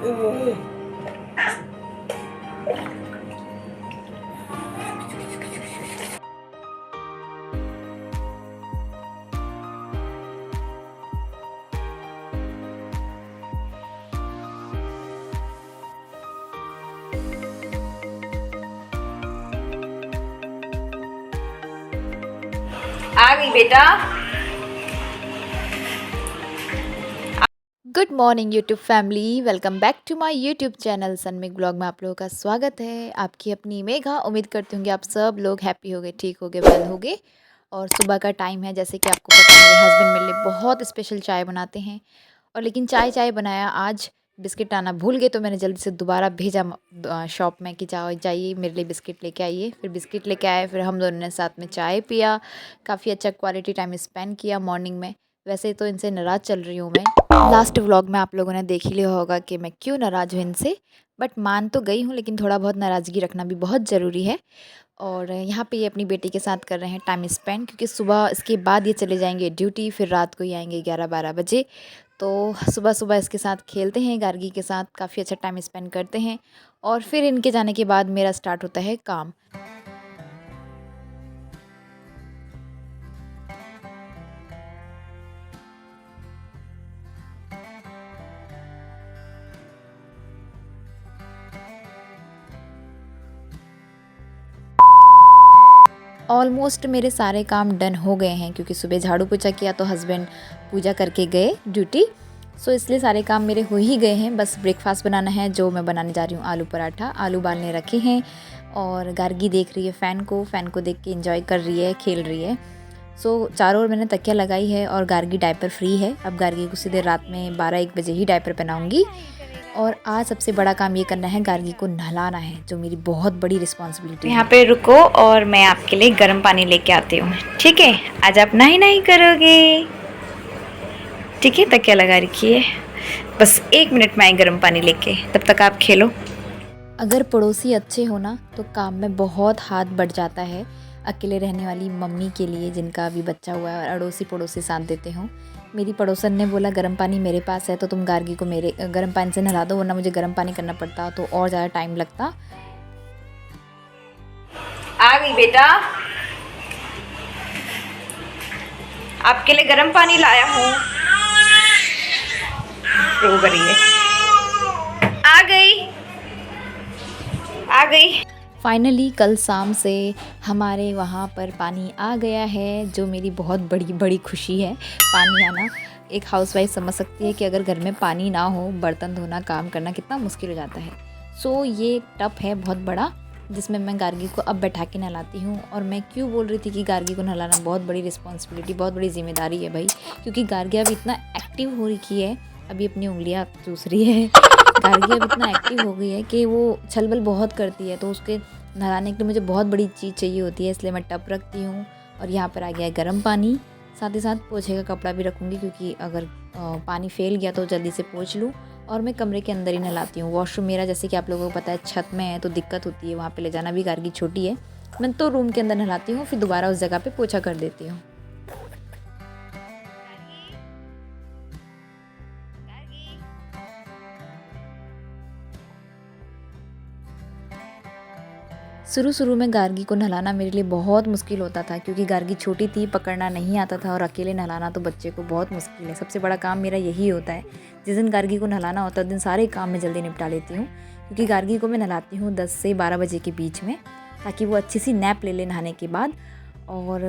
आ गई बेटा। Good morning YouTube family, welcome back to my YouTube channel सनमिक blog में आप लोगों का स्वागत है। आपकी अपनी मेघा। उम्मीद करती हूँ कि आप सब लोग हैप्पी होगे, ठीक होगे, वेल होगे। और सुबह का टाइम है, जैसे कि आपको पता है मेरे हस्बैंड मेरे लिए बहुत स्पेशल चाय बनाते हैं। और लेकिन चाय बनाया, आज बिस्किट आना भूल गए, तो मैंने जल्दी से दोबारा भेजा शॉप में कि जाओ जाइए मेरे लिए बिस्किट लेके आइए। फिर बिस्किट लेके आए, फिर हम दोनों ने साथ में चाय पिया। काफ़ी अच्छा क्वालिटी टाइम स्पेंड किया मॉर्निंग में। वैसे तो इनसे नाराज़ चल रही हूँ मैं। लास्ट व्लॉग में आप लोगों ने देख ही लिया होगा कि मैं क्यों नाराज़ हूँ इनसे। बट मान तो गई हूँ, लेकिन थोड़ा बहुत नाराज़गी रखना भी बहुत ज़रूरी है। और यहाँ पे ये अपनी बेटी के साथ कर रहे हैं टाइम स्पेंड, क्योंकि सुबह इसके बाद ये चले जाएंगे ड्यूटी, फिर रात को ही आएंगे 11-12 बजे। तो सुबह सुबह इसके साथ खेलते हैं, गार्गी के साथ काफ़ी अच्छा टाइम स्पेंड करते हैं। और फिर इनके जाने के बाद मेरा स्टार्ट होता है काम। ऑलमोस्ट मेरे सारे काम डन हो गए हैं, क्योंकि सुबह झाड़ू पोछा किया तो हस्बैंड पूजा करके गए ड्यूटी। सो इसलिए सारे काम मेरे हो ही गए हैं। बस ब्रेकफास्ट बनाना है, जो मैं बनाने जा रही हूँ आलू पराठा। आलू उबालने रखे हैं और गार्गी देख रही है फ़ैन को देख के एंजॉय कर रही है, खेल रही है। सो चारों ओर मैंने तकिया लगाई है और गार्गी डायपर फ्री है। अब गार्गी को सीधे रात में 12-1 बजे ही डायपर पहनाऊँगी। और आज सबसे बड़ा काम ये करना है, गार्गी को नहलाना है, जो मेरी बहुत बड़ी रिस्पॉन्सिबिलिटी है। यहाँ पे रुको और मैं आपके लिए गर्म पानी लेके आती हूँ, ठीक है? आज आप नहीं करोगे, ठीक है? तकिया लगा रखिए, बस 1 मिनट में आए गर्म पानी लेके, तब तक आप खेलो। अगर पड़ोसी अच्छे हो ना, तो काम में बहुत हाथ बढ़ जाता है। अकेले रहने वाली मम्मी के लिए, जिनका अभी बच्चा हुआ है, और अड़ोसी पड़ोसी साथ देते हों। मेरी पड़ोसन ने बोला गर्म पानी मेरे पास है, तो तुम गार्गी को मेरे गर्म पानी से नहला दो, वरना मुझे गर्म पानी करना पड़ता तो और ज़्यादा टाइम लगता। आ गई बेटा, आपके लिए गर्म पानी लाया हूँ। रो रही है। आ गई, आ गई। फाइनली कल शाम से हमारे वहाँ पर पानी आ गया है, जो मेरी बहुत बड़ी बड़ी खुशी है। पानी आना, एक हाउसवाइफ समझ सकती है कि अगर घर में पानी ना हो, बर्तन धोना, काम करना कितना मुश्किल हो जाता है। सो ये टप है बहुत बड़ा, जिसमें मैं गार्गी को अब बैठा के नहलाती हूँ। और मैं क्यों बोल रही थी कि गार्गी को नहलाना बहुत बड़ी रिस्पॉन्सिबिलिटी, बहुत बड़ी जिम्मेदारी है भाई, क्योंकि गार्गी अब इतना एक्टिव हो रखी है। अभी अपनी उंगलियाँ चूस रही है। गार्गी अब इतना एक्टिव हो गई है कि वो छल-बल बहुत करती है, तो उसके नहलाने के लिए मुझे बहुत बड़ी चीज़ चाहिए होती है, इसलिए मैं टब रखती हूँ। और यहाँ पर आ गया है गर्म पानी, साथ ही साथ पोछे का कपड़ा भी रखूँगी, क्योंकि अगर पानी फैल गया तो जल्दी से पोंछ लूँ। और मैं कमरे के अंदर ही नहलाती हूँ। वॉशरूम मेरा, जैसे कि आप लोगों को पता है, छत में है, तो दिक्कत होती है वहाँ पे ले जाना भी। गार्गी छोटी है, मैं तो रूम के अंदर नहलाती हूँ, फिर दोबारा उस जगह पे पोछा कर देती हूँ। शुरू में गार्गी को नहलाना मेरे लिए बहुत मुश्किल होता था, क्योंकि गार्गी छोटी थी, पकड़ना नहीं आता था, और अकेले नहलाना तो बच्चे को बहुत मुश्किल है। सबसे बड़ा काम मेरा यही होता है, जिस दिन गार्गी को नहलाना होता है उस दिन सारे काम मैं जल्दी निपटा लेती हूँ। क्योंकि गार्गी को मैं नहलाती हूँ 10 से 12 बजे के बीच में, ताकि वो अच्छी सी नैप ले ले नहाने के बाद। और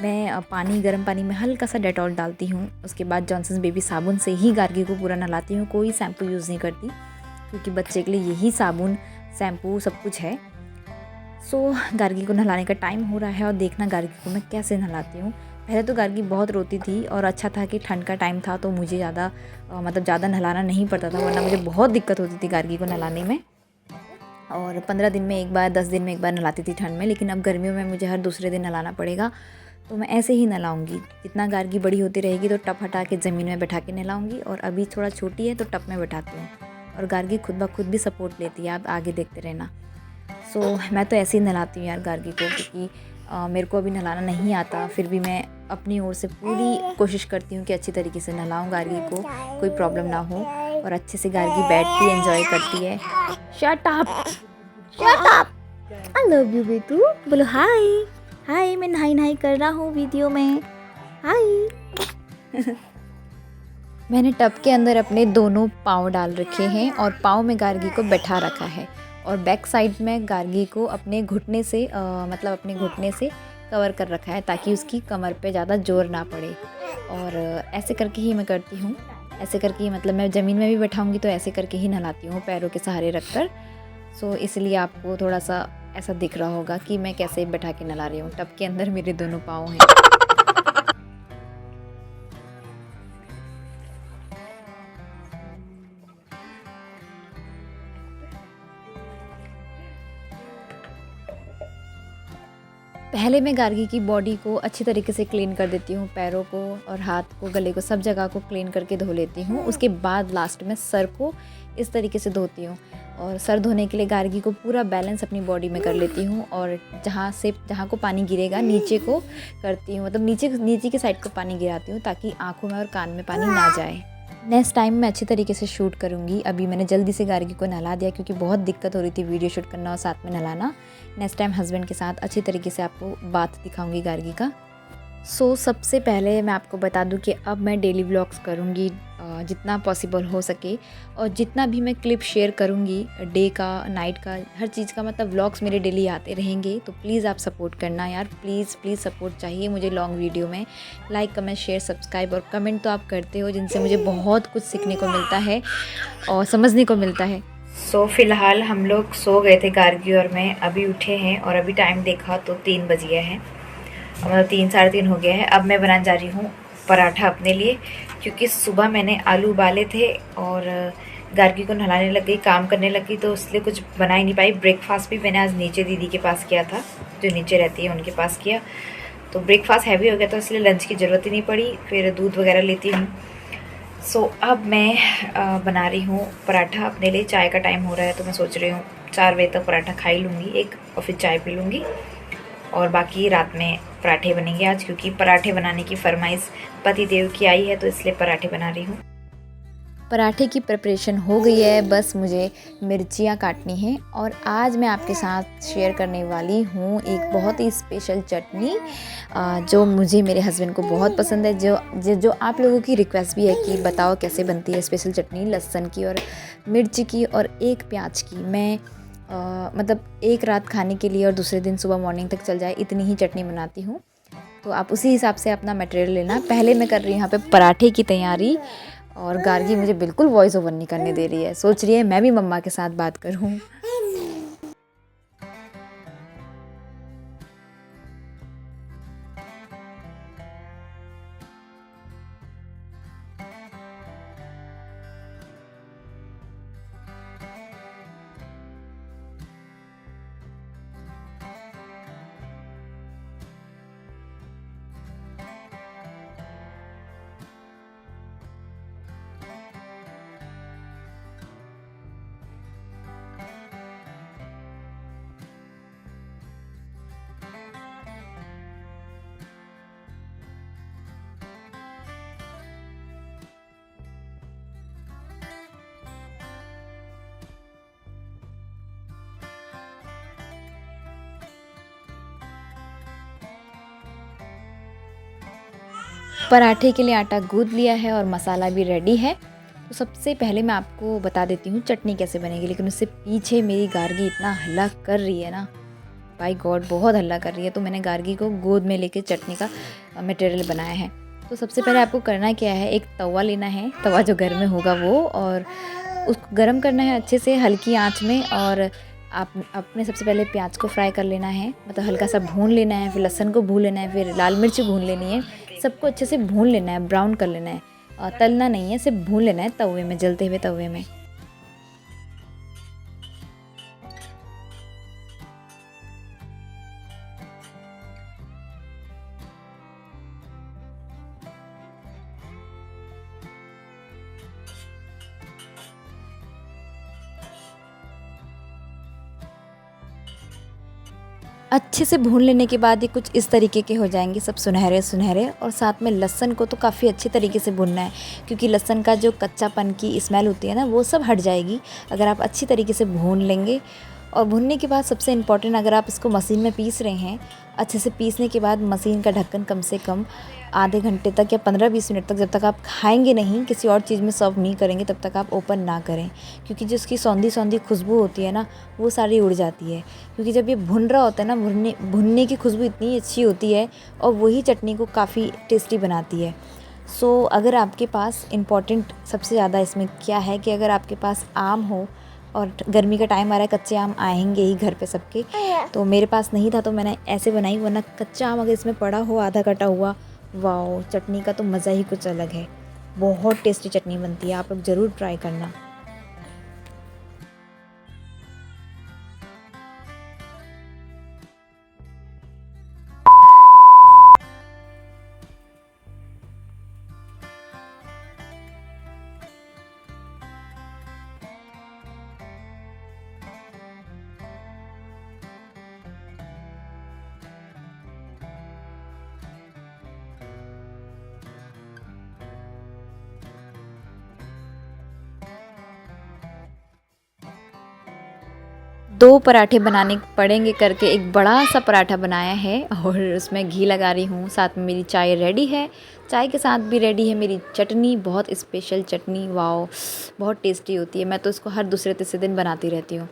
मैं पानी, गर्म पानी में हल्का सा डेटॉल डालती हूँ। उसके बाद जॉनसन्स बेबी साबुन से ही गार्गी को पूरा नहलाती हूँ, कोई शैम्पू यूज़ नहीं करती, क्योंकि बच्चे के लिए यही साबुन, शैम्पू सब कुछ है। सो गार्गी को नहलाने का टाइम हो रहा है, और देखना गार्गी को मैं कैसे नहलाती हूँ। पहले तो गार्गी बहुत रोती थी, और अच्छा था कि ठंड का टाइम था, तो मुझे ज़्यादा नहलाना नहीं पड़ता था, वरना मुझे बहुत दिक्कत होती थी गार्गी को नहलाने में। और 15 दिन में एक बार, 10 दिन में एक बार नहलाती थी ठंड में, लेकिन अब गर्मियों में मुझे हर दूसरे दिन नहलाना पड़ेगा, तो मैं ऐसे ही नहलाऊँगी। जितना गार्गी बड़ी होती रहेगी तो टप हटा के ज़मीन में बैठा के नहलाऊँगी, और अभी थोड़ा छोटी है तो टप में बैठाती हूँ। और गार्गी खुद ब खुद भी सपोर्ट लेती है, आप आगे देखते रहना। सो मैं तो ऐसे ही नहलाती हूँ यार गार्गी को, क्योंकि मेरे को अभी नहलाना नहीं आता, फिर भी मैं अपनी ओर से पूरी कोशिश करती हूँ कि अच्छी तरीके से नहलाऊँ गार्गी को, कोई प्रॉब्लम ना हो। और अच्छे से गार्गी बैठती है, एंजॉय करती है। Shut up, shut up, I love you बेटू। बोलो हाय। हाय, मैं नहाई नहाई कर रहा हूँ वीडियो में। हाय। मैंने टब के अंदर अपने दोनों पाँव डाल रखे हैं और पाँव में गार्गी को बैठा रखा है और बैक साइड में गार्गी को अपने घुटने से मतलब अपने घुटने से कवर कर रखा है ताकि उसकी कमर पे ज़्यादा जोर ना पड़े। और ऐसे करके ही मैं करती हूँ, ऐसे करके ही, मतलब मैं ज़मीन में भी बैठाऊँगी तो ऐसे करके ही नहलाती हूँ, पैरों के सहारे रख कर। सो इसलिए आपको थोड़ा सा ऐसा दिख रहा होगा कि मैं कैसे बैठा के नहला रही हूँ। टब के अंदर मेरे दोनों पाँव हैं। पहले मैं गार्गी की बॉडी को अच्छी तरीके से क्लीन कर देती हूँ, पैरों को और हाथ को, गले को, सब जगह को क्लीन करके धो लेती हूँ। उसके बाद लास्ट में सर को इस तरीके से धोती हूँ और सर धोने के लिए गार्गी को पूरा बैलेंस अपनी बॉडी में कर लेती हूँ और जहाँ को पानी गिरेगा नीचे को करती हूँ, मतलब नीचे की साइड को पानी गिराती हूँ ताकि आँखों में और कान में पानी ना जाए। नेक्स्ट टाइम मैं अच्छी तरीके से शूट करूँगी। अभी मैंने जल्दी से गार्गी को नहला दिया क्योंकि बहुत दिक्कत हो रही थी वीडियो शूट करना और साथ में नहलाना। नेक्स्ट टाइम हस्बैंड के साथ अच्छी तरीके से आपको बात दिखाऊंगी गार्गी का। सबसे पहले मैं आपको बता दूं कि अब मैं डेली व्लॉग्स करूंगी जितना पॉसिबल हो सके और जितना भी मैं क्लिप शेयर करूंगी डे का, नाइट का, हर चीज़ का, मतलब व्लॉग्स मेरे डेली आते रहेंगे। तो प्लीज़ आप सपोर्ट करना यार, प्लीज़ सपोर्ट चाहिए मुझे लॉन्ग वीडियो में। लाइक, कमेंट, शेयर, सब्सक्राइब और कमेंट तो आप करते हो जिनसे मुझे बहुत कुछ सीखने को मिलता है और समझने को मिलता है। फ़िलहाल हम लोग सो गए थे गार्गी और मैं, अभी उठे हैं और अभी टाइम देखा तो 3 बज गया है, मतलब 3 साढ़े 3 हो गया है। अब मैं बनाने जा रही हूँ पराठा अपने लिए क्योंकि सुबह मैंने आलू उबाले थे और गार्गी को नहलाने लग गई, काम करने लगी, तो इसलिए कुछ बना ही नहीं पाई। ब्रेकफास्ट भी मैंने आज नीचे दीदी के पास किया था, जो नीचे रहती है उनके पास किया, तो ब्रेकफास्ट हैवी हो गया, तो इसलिए लंच की ज़रूरत ही नहीं पड़ी। फिर दूध वगैरह लेती हूँ। अब मैं बना रही हूँ पराठा अपने लिए। चाय का टाइम हो रहा है तो मैं सोच रही हूँ 4 बजे तक पराठा खा ही लूँगी एक, और फिर चाय पी लूँगी और बाकी रात में पराठे बनेंगे आज, क्योंकि पराठे बनाने की फरमाइश पति देव की आई है तो इसलिए पराठे बना रही हूँ। पराठे की प्रिपरेशन हो गई है, बस मुझे मिर्चियाँ काटनी हैं और आज मैं आपके साथ शेयर करने वाली हूँ एक बहुत ही स्पेशल चटनी जो मुझे, मेरे हस्बैंड को बहुत पसंद है, जो आप लोगों की रिक्वेस्ट भी है कि बताओ कैसे बनती है स्पेशल चटनी, लहसुन की और मिर्च की और एक प्याज की। मैं मतलब एक रात खाने के लिए और दूसरे दिन सुबह मॉर्निंग तक चल जाए इतनी ही चटनी बनाती हूँ, तो आप उसी हिसाब से अपना मटेरियल लेना। पहले मैं कर रही हूँ यहाँ पे पराठे की तैयारी और गार्गी मुझे बिल्कुल वॉइस ओवर नहीं करने दे रही है, सोच रही है मैं भी मम्मा के साथ बात करूँ। पराठे के लिए आटा गूंद लिया है और मसाला भी रेडी है। तो सबसे पहले मैं आपको बता देती हूँ चटनी कैसे बनेगी, लेकिन उससे पीछे मेरी गार्गी इतना हल्ला कर रही है ना, बाय गॉड बहुत हल्ला कर रही है। तो मैंने गार्गी को गोद में लेके चटनी का मटेरियल बनाया है। तो सबसे पहले आपको करना क्या है, एक तवा लेना है, तवा जो घर में होगा वो, और उसको गर्म करना है अच्छे से हल्की आंच में। और आप अपने सबसे पहले प्याज को फ्राई कर लेना है, मतलब हल्का सा भून लेना है, फिर लहसुन को भून लेना है, फिर लाल मिर्च भून लेनी है, सबको अच्छे से भून लेना है, ब्राउन कर लेना है, तलना नहीं है, सिर्फ भून लेना है तवे में, जलते हुए तवे में। अच्छे से भून लेने के बाद ये कुछ इस तरीके के हो जाएंगे, सब सुनहरे सुनहरे। और साथ में लहसुन को तो काफ़ी अच्छे तरीके से भूनना है, क्योंकि लहसुन का जो कच्चापन की स्मेल होती है ना, वो सब हट जाएगी अगर आप अच्छी तरीके से भून लेंगे। और भूनने के बाद सबसे इम्पॉर्टेंट, अगर आप इसको मशीन में पीस रहे हैं, अच्छे से पीसने के बाद मशीन का ढक्कन कम से कम आधे घंटे तक या 15-20 मिनट तक, जब तक आप खाएंगे नहीं, किसी और चीज़ में सर्व नहीं करेंगे, तब तक आप ओपन ना करें, क्योंकि जो उसकी सौंधी सौंधी खुशबू होती है ना, वो सारी उड़ जाती है। क्योंकि जब ये भुन रहा होता है ना, भुनने की खुशबू इतनी अच्छी होती है और वही चटनी को काफ़ी टेस्टी बनाती है। सो अगर आपके पास इम्पॉर्टेंट सबसे ज़्यादा इसमें क्या है कि अगर आपके पास आम हो, और गर्मी का टाइम आ रहा है, कच्चे आम आएंगे ही घर पे सबके, तो मेरे पास नहीं था तो मैंने ऐसे बनाई। वरना कच्चा आम अगर इसमें पड़ा हो आधा कटा हुआ, वाओ, चटनी का तो मज़ा ही कुछ अलग है। बहुत टेस्टी चटनी बनती है, आप लोग ज़रूर ट्राई करना। 2 पराठे बनाने पड़ेंगे करके एक बड़ा सा पराठा बनाया है और उसमें घी लगा रही हूँ। साथ में मेरी चाय रेडी है, चाय के साथ भी रेडी है मेरी चटनी, बहुत स्पेशल चटनी, वाओ, बहुत टेस्टी होती है। मैं तो इसको हर दूसरे तीसरे दिन बनाती रहती हूँ।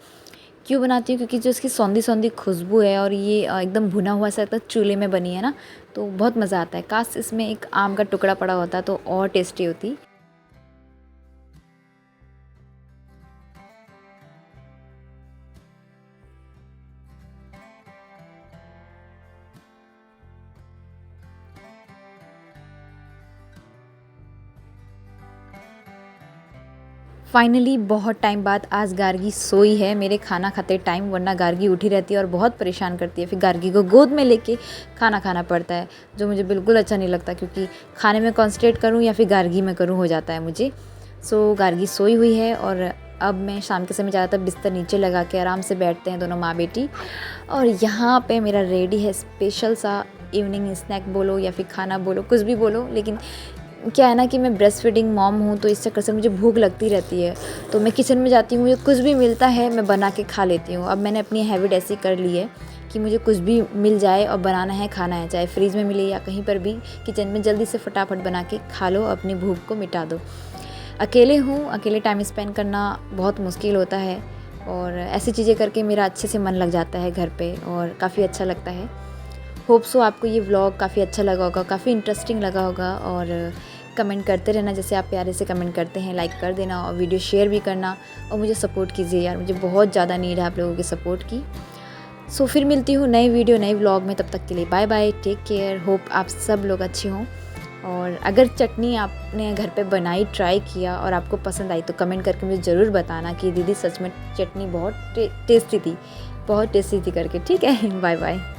क्यों बनाती हूँ? क्योंकि जो इसकी सौंधी सौंधी खुशबू है और ये एकदम भुना हुआ सा लगता है, चूल्हे में बनी है ना, तो बहुत मज़ा आता है। काश इसमें एक आम का टुकड़ा पड़ा होता तो और टेस्टी होती। फाइनली बहुत टाइम बाद आज गार्गी सोई है मेरे खाना खाते टाइम, वरना गार्गी उठी रहती है और बहुत परेशान करती है। फिर गार्गी को गोद में लेके खाना खाना पड़ता है, जो मुझे बिल्कुल अच्छा नहीं लगता, क्योंकि खाने में कॉन्सन्ट्रेट करूँ या फिर गार्गी में करूँ हो जाता है मुझे। सो गार्गी सोई हुई है और अब मैं शाम के समय ज़्यादातर बिस्तर नीचे लगा के आराम से बैठते हैं दोनों माँ बेटी। और यहाँ पे मेरा रेडी है स्पेशल सा इवनिंग स्नैक बोलो या फिर खाना बोलो, कुछ भी बोलो, लेकिन क्या है ना कि मैं ब्रेस्ट फीडिंग मॉम हूँ, तो इस चक्कर से मुझे भूख लगती रहती है। तो मैं किचन में जाती हूँ, मुझे कुछ भी मिलता है मैं बना के खा लेती हूँ। अब मैंने अपनी हैबिट ऐसी कर ली है कि मुझे कुछ भी मिल जाए और बनाना है, खाना है, चाहे फ्रीज़ में मिले या कहीं पर भी, किचन में जल्दी से फटाफट बना के खा लो, अपनी भूख को मिटा दो। अकेले हूँ, अकेले टाइम स्पेंड करना बहुत मुश्किल होता है, और ऐसी चीज़ें करके मेरा अच्छे से मन लग जाता है घर पे और काफ़ी अच्छा लगता है। होप सो आपको ये व्लॉग काफ़ी अच्छा लगा होगा, काफ़ी इंटरेस्टिंग लगा होगा। और कमेंट करते रहना, जैसे आप प्यारे से कमेंट करते हैं, लाइक कर देना और वीडियो शेयर भी करना, और मुझे सपोर्ट कीजिए यार, मुझे बहुत ज़्यादा नीड है आप लोगों की सपोर्ट की। सो फिर मिलती हूँ नई वीडियो नए व्लॉग में, तब तक के लिए bye bye, take care. Hope आप सब लोग अच्छे हों। और अगर चटनी आपने घर पे बनाई, ट्राई किया और आपको पसंद आई, तो कमेंट करके मुझे ज़रूर बताना कि दीदी सच में चटनी बहुत टेस्टी थी, बहुत टेस्टी थी करके। ठीक है, बाय बाय।